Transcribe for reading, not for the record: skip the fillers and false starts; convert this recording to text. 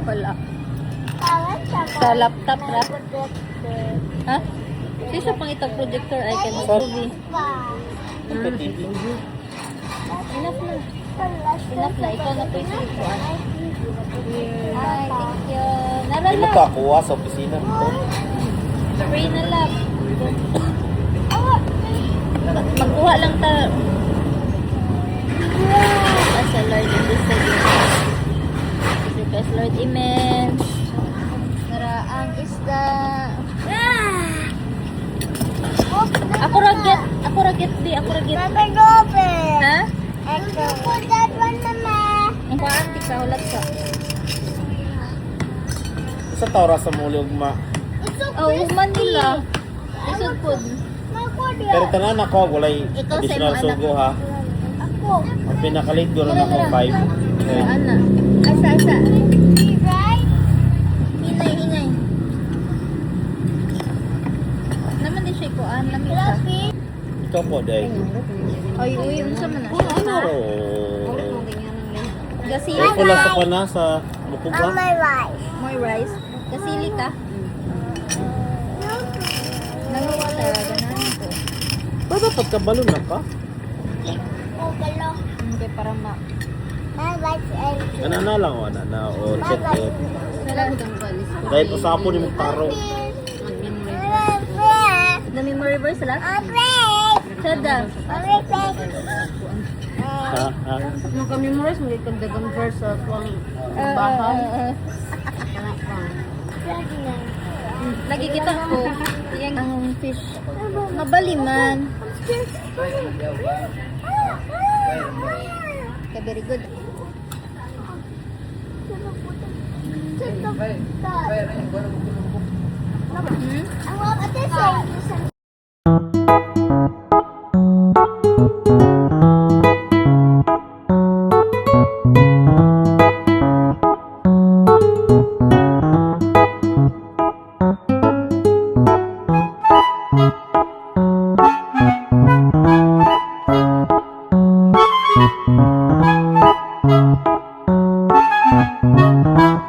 Wala. Sa laptop ra. Ha? Kasi pang itong projector I can movie. TV. Enough na. Enough na. Ikaw na po yung silikuan. Hi, thank you. Hindi mo Narala. kakuha sa opisina. Free na lang. Magkuha lang ta. As a Lord in this segment. Kasi Lord, amen. Naraang isda. Ako ragyat di. Ha? Ang paan, di ka ulat ka. Sa tawra sa muli ugma. Oh, Manila. Isod po. Pero tanan ako, walay Ikaw sa additional imong sugo ha. Ang pinakalit ko na ako 5. Ana. Asa. Hinay. Naman din siya kuan. Namin siya. Ito po, day. Ay, uy, unsa man na Ano siya? ro? Gasili Ay, pula sa ka. pana sa Bukuba. More rice. Gasili ka. Nangawala. Ganahan ko. Ba't dapat kabalo na ka? Okay, para ma... Ano na lang o, ano na o, chocolate. Nalagutang balis ko. Dahil usapo ni mong taro. Na-memory verse lang? Sada. Ha? Nung kami-memorize, may kagdagang verse sa tuwang Ah, bahay. Lagi kita ko. Yang ang fish. Mabaliman. Okay, very good. Hmm?